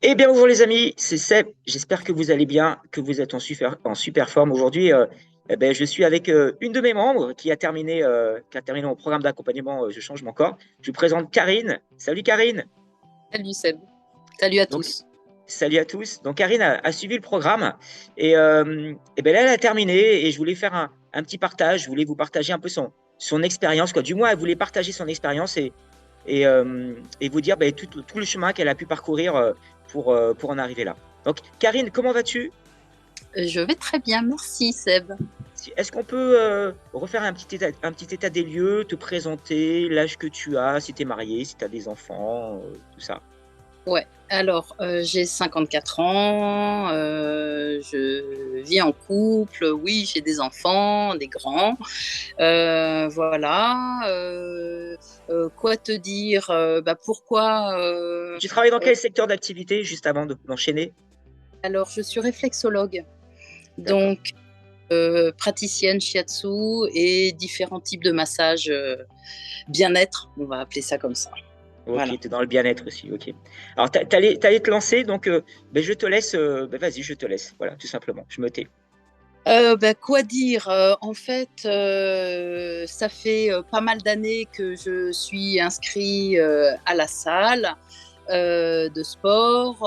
Eh bien, bonjour les amis, c'est Seb. J'espère que vous allez bien, que vous êtes en super forme aujourd'hui. Je suis avec une de mes membres qui a terminé mon programme d'accompagnement Je change mon corps. Je vous présente Karine. Salut Karine. Salut Seb, salut à Donc, tous. salut à tous. Donc, Karine a suivi le programme et ben là, elle a terminé et je voulais faire un petit partage. Je voulais vous partager un peu son expérience, quoi. Du moins, elle voulait partager son expérience et vous dire tout le chemin qu'elle a pu parcourir pour en arriver là. Donc, Karine, comment vas-tu? Je vais très bien, merci Seb. Est-ce qu'on peut refaire un petit état des lieux, te présenter, l'âge que tu as, si tu es marié, si tu as des enfants, tout ça? Ouais, alors j'ai 54 ans, je vis en couple, oui, j'ai des enfants, des grands. Voilà. Quoi te dire, pourquoi Tu travailles dans euh, quel secteur d'activité, juste avant d'enchaîner? alors, je suis réflexologue, D'accord. donc praticienne shiatsu et différents types de massages bien-être, on va appeler ça comme ça. Ok, tu Voilà. es dans le bien-être aussi. Ok. Alors, t'allais te lancer, donc je te laisse. Vas-y, je te laisse. Voilà, tout simplement. Je me tais. Quoi dire? En fait, ça fait pas mal d'années que je suis inscrit à la salle de sport,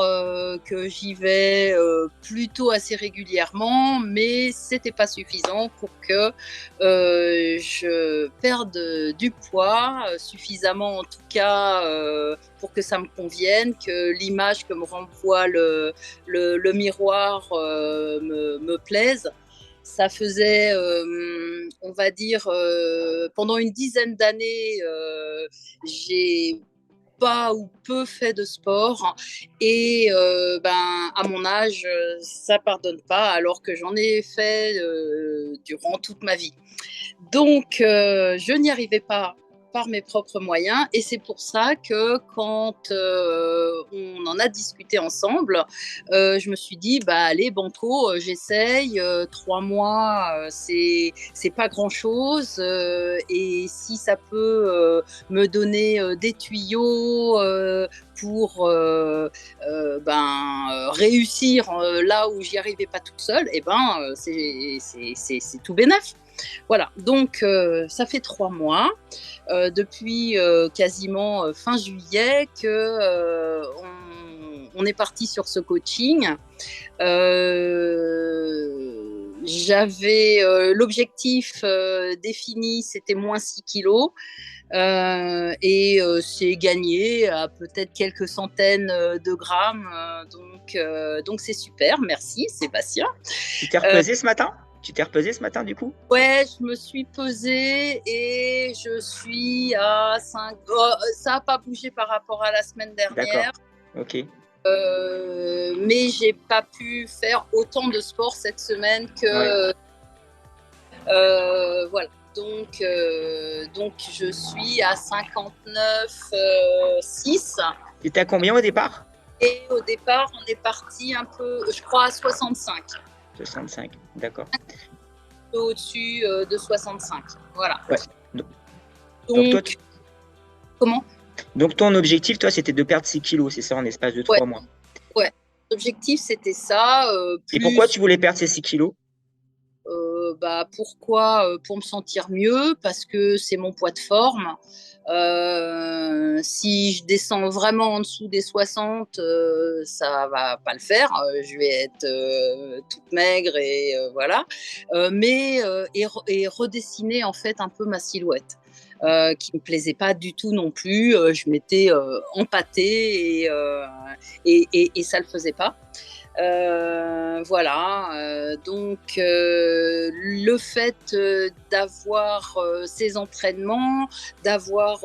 que j'y vais plutôt assez régulièrement, mais c'était pas suffisant pour que je perde du poids, suffisamment en tout cas pour que ça me convienne, que l'image que me renvoie le miroir me plaise. Ça faisait, on va dire, pendant une dizaine d'années, j'ai pas ou peu fait de sport et à mon âge, ça pardonne pas alors que j'en ai fait durant toute ma vie. Donc, je n'y arrivais pas par mes propres moyens et c'est pour ça que quand on en a discuté ensemble, je me suis dit bah allez banco, j'essaye 3 mois, c'est pas grand chose et si ça peut me donner des tuyaux pour réussir là où j'y arrivais pas toute seule, et c'est tout bénef. Voilà, donc ça fait 3 mois, depuis quasiment fin juillet que on est parti sur ce coaching. J'avais l'objectif défini, c'était moins 6 kilos. Et c'est gagné à peut-être quelques centaines de grammes. Donc c'est super, merci Sébastien. Tu t'es Euh, repesé ce matin? Tu t'es repesé ce matin, du coup? Ouais, je me suis pesée et je suis à 5. Oh, ça n'a pas bougé par rapport à la semaine D'accord. dernière, Ok. mais j'ai pas pu faire autant de sport cette semaine Ouais. que voilà. Donc je suis à 59,6. Tu étais à combien au départ? Et au départ, on est parti un peu, je crois, à 65, 65. D'accord. un peu au-dessus de 65. Voilà. Ouais. Donc, donc toi, Donc, comment? donc ton objectif, toi, c'était de perdre 6 kilos, c'est ça, en espace de Ouais, 3 mois. ouais. L'objectif, c'était ça. Et pourquoi Plus, tu voulais perdre ces 6 kilos? pourquoi? Pour me sentir mieux, parce que c'est mon poids de forme. Si je descends vraiment en dessous des 60, ça va pas le faire. Je vais être toute maigre et voilà. Et redessiner en fait un peu ma silhouette. Qui me plaisait pas du tout non plus. Je m'étais empâtée et ça le faisait pas. Voilà, donc le fait d'avoir ces entraînements, d'avoir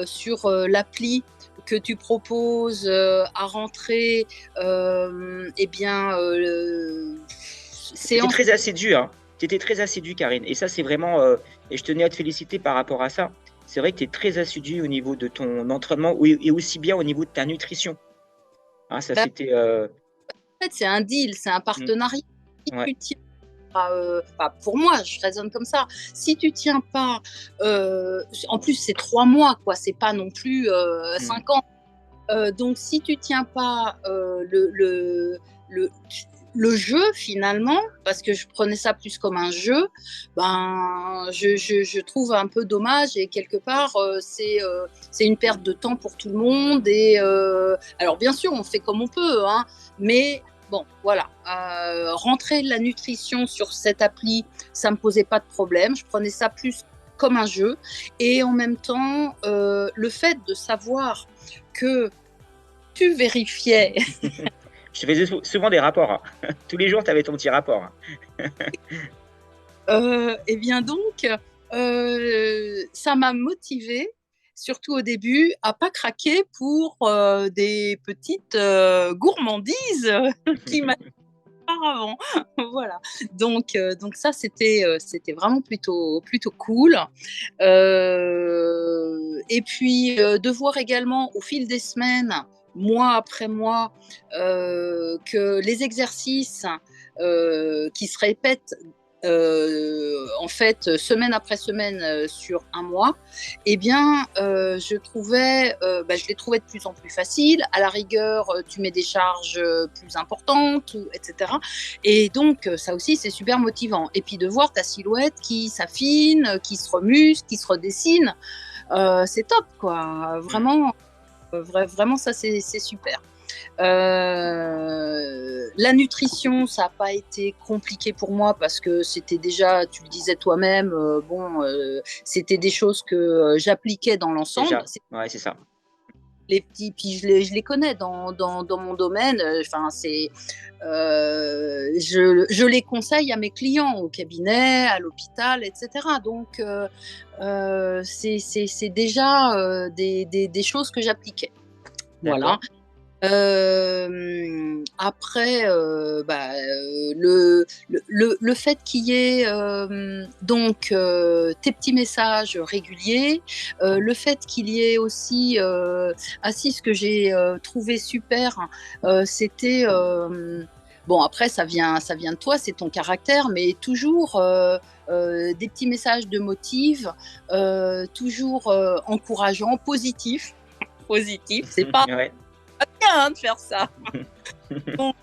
sur l'appli que tu proposes à rentrer, eh bien, Tu c'est étais en très assidu, hein. Tu étais très assidu, Karine. Et ça, c'est vraiment. Et je tenais à te féliciter par rapport à ça. C'est vrai que tu es très assidu au niveau de ton entraînement et aussi bien au niveau de ta nutrition. Hein, ça, bah, c'était. en fait, c'est un deal, c'est un Mm, partenariat. Si ouais. tu tiens pour moi, je raisonne comme ça. Si tu tiens pas, en plus c'est 3 mois, quoi. C'est pas non plus Mm. 5 ans. Donc, si tu tiens pas le, le jeu finalement, parce que je prenais ça plus comme un jeu, ben, je trouve un peu dommage et quelque part, c'est une perte de temps pour tout le monde. Et alors, bien sûr, on fait comme on peut, hein, mais bon, voilà. Rentrer la nutrition sur cette appli, ça me posait pas de problème. Je prenais ça plus comme un jeu. Et en même temps, le fait de savoir que tu vérifiais. Je te faisais souvent des rapports, hein. Tous les jours, tu avais ton petit rapport, hein. Et bien donc, ça m'a motivée, surtout au début, à pas craquer pour des petites gourmandises qui m'avaient auparavant. Voilà. Donc ça, c'était vraiment plutôt cool. Et puis, de voir également au fil des semaines, mois après mois, que les exercices qui se répètent en fait semaine après semaine sur un mois, eh bien je les trouvais de plus en plus faciles. À la rigueur, tu mets des charges plus importantes, etc. Et donc ça aussi c'est super motivant. Et puis de voir ta silhouette qui s'affine, qui se remuscle, qui se redessine, c'est top quoi. Vraiment, vraiment ça c'est super. La nutrition, ça n'a pas été compliqué pour moi parce que c'était déjà, tu le disais toi-même, c'était des choses que j'appliquais dans l'ensemble. Ouais, c'est ça. Les petits, puis je les connais dans mon domaine. Enfin, je les conseille à mes clients au cabinet, à l'hôpital, etc. Donc, c'est déjà des choses que j'appliquais. Voilà. Après, le fait qu'il y ait donc tes petits messages réguliers, le fait qu'il y ait aussi ce que j'ai trouvé super, c'était bon, après ça vient de toi, c'est ton caractère, mais toujours des petits messages de motive, toujours encourageants, positifs. C'est pas Ouais. bien de faire ça. donc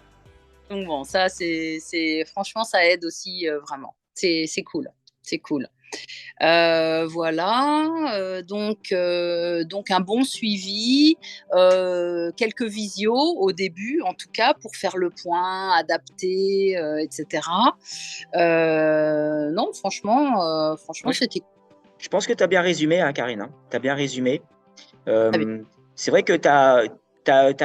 bon, ça franchement ça aide aussi vraiment. C'est cool, c'est cool. Voilà, donc un bon suivi, quelques visios au début en tout cas pour faire le point, adapter, etc. Non, franchement, Ouais, c'était je pense que tu as bien résumé, hein, Karine, hein. Tu as bien résumé. très bien. C'est vrai que ta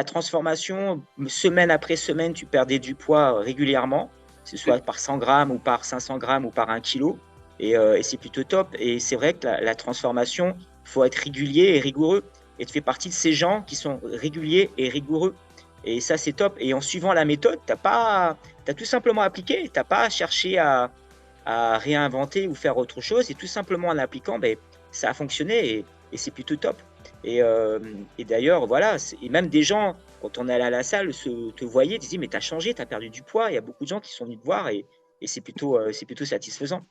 transformation, semaine après semaine, tu perdais du poids régulièrement, que ce soit par 100 grammes ou par 500 grammes ou par 1 kilo. Et c'est plutôt top. Et c'est vrai que la transformation, il faut être régulier et rigoureux. Et tu fais partie de ces gens qui sont réguliers et rigoureux. Et ça, c'est top. Et en suivant la méthode, tu as tout simplement appliqué. Tu n'as pas cherché à réinventer ou faire autre chose. Et tout simplement en appliquant, ben, ça a fonctionné et c'est plutôt top. Et d'ailleurs, voilà, et même des gens, quand on est allé à la salle, te voyaient, te disaient, mais tu as changé, tu as perdu du poids. Il y a beaucoup de gens qui sont venus te voir et c'est plutôt satisfaisant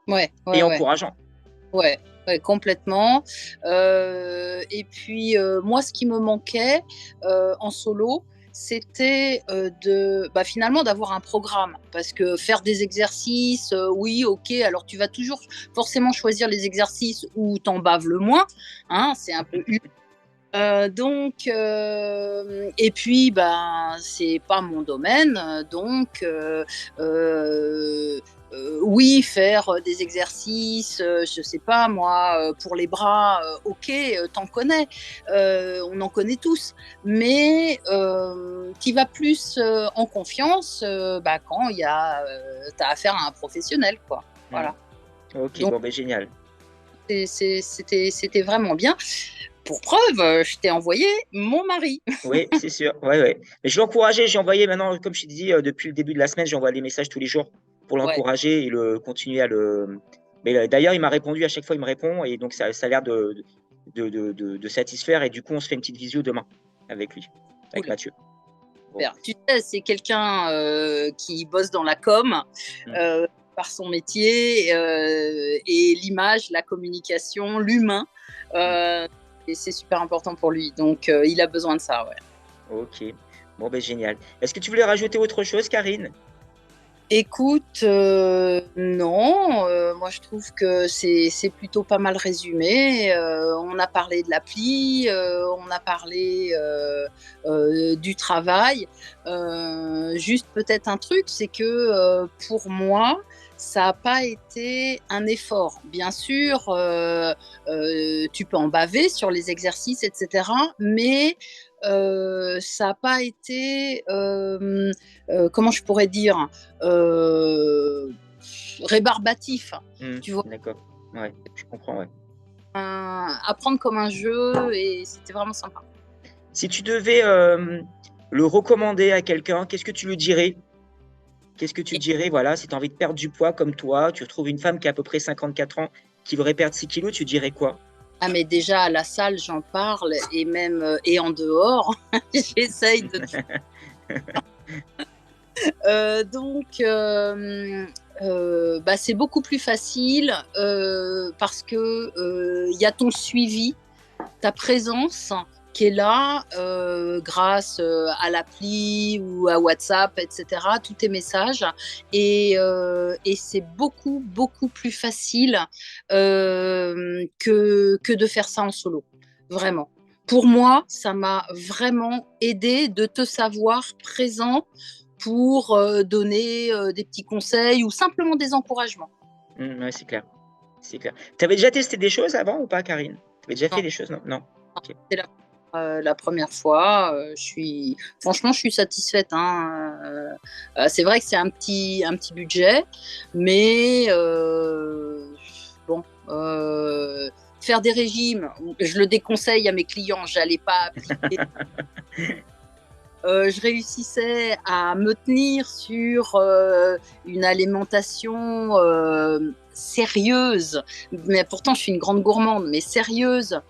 Ouais, et ouais, ouais. encourageant. Ouais, ouais, complètement. Et puis, moi, ce qui me manquait en solo, c'était finalement d'avoir un programme. Parce que faire des exercices, oui, ok, alors tu vas toujours forcément choisir les exercices où t'en baves le moins. Hein, c'est un peu et puis, ben, c'est pas mon domaine, donc oui, faire des exercices, je sais pas moi, pour les bras, ok, t'en connais, on en connaît tous, mais tu vas plus en confiance quand t'as affaire à un professionnel, quoi. Voilà. Ok, Donc, bon, ben génial. c'était vraiment bien. Pour preuve, je t'ai envoyé mon mari. Oui, c'est sûr. Ouais, ouais. Mais je l'ai encouragé, j'ai envoyé maintenant, comme je t'ai dit, depuis le début de la semaine, j'envoie des messages tous les jours pour Ouais, l'encourager et continuer à le. Mais d'ailleurs, il m'a répondu, à chaque fois, il me répond, et donc ça a l'air de satisfaire. Et du coup, on se fait une petite visio demain avec lui, avec cool. Mathieu. Bon. Super. Tu sais, c'est quelqu'un qui bosse dans la com Mm. par son métier et l'image, la communication, l'humain. Mm. c'est super important pour lui. Donc, il a besoin de ça, ouais. Ok. Bon, ben génial. Est-ce que tu voulais rajouter autre chose, Karine? Écoute, non, moi je trouve que c'est plutôt pas mal résumé. On a parlé de l'appli, on a parlé du travail. Juste peut-être un truc, c'est que pour moi, ça n'a pas été un effort. Bien sûr, tu peux en baver sur les exercices, etc. Mais ça n'a pas été, comment je pourrais dire, euh, rébarbatif, tu vois, D'accord. Ouais, je comprends, ouais. apprendre comme un jeu et c'était vraiment sympa. Si tu devais le recommander à quelqu'un, qu'est-ce que tu lui dirais? Qu'est-ce que tu Et, dirais, voilà, si tu as envie de perdre du poids comme toi, tu retrouves une femme qui a à peu près 54 ans, qui voudrait perdre 6 kilos, tu dirais quoi? ah mais déjà à la salle j'en parle et même et en dehors j'essaye de donc bah, c'est beaucoup plus facile parce que il y a ton suivi, ta présence qui est là grâce à l'appli ou à WhatsApp, etc., tous tes messages. Et c'est beaucoup, beaucoup plus facile que de faire ça en solo. Vraiment. Pour moi, ça m'a vraiment aidé de te savoir présent pour donner des petits conseils ou simplement des encouragements. Ouais, c'est clair. C'est clair. Tu avais déjà testé des choses avant ou pas, Karine? Tu avais déjà fait Non, des choses? Non, non. Ok. c'est la première fois. Franchement, je suis satisfaite, hein. C'est vrai que c'est un petit budget, mais bon, faire des régimes, je le déconseille à mes clients. J'allais pas appliquer. Je réussissais à me tenir sur une alimentation sérieuse, mais pourtant je suis une grande gourmande, mais sérieuse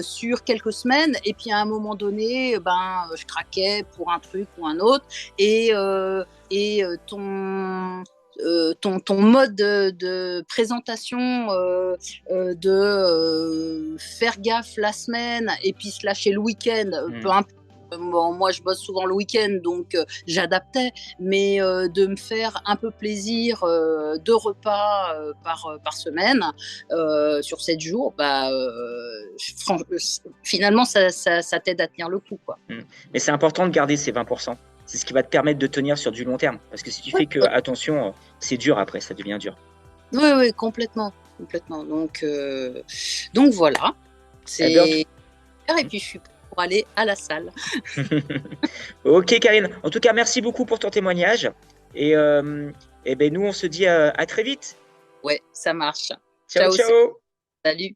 sur quelques semaines. Et puis à un moment donné, ben, je craquais pour un truc ou un autre. Et ton mode de présentation, de faire gaffe la semaine et puis se lâcher le week-end, peu importe. Bon, moi, je bosse souvent le week-end, donc j'adaptais, mais de me faire un peu plaisir, 2 repas par semaine sur 7 jours, bah, finalement, ça t'aide à tenir le coup, quoi. Mais c'est important de garder ces 20%. C'est ce qui va te permettre de tenir sur du long terme. Parce que si tu fais que attention, c'est dur après, ça devient dur. Oui, oui, complètement, complètement. Donc voilà, Eh ben, c'est et puis je suis prête pour aller à la salle. ok, Karine. En tout cas, merci beaucoup pour ton témoignage. Et ben, nous, on se dit à très vite. Ouais, ça marche. Ciao, Ciao, ciao. salut.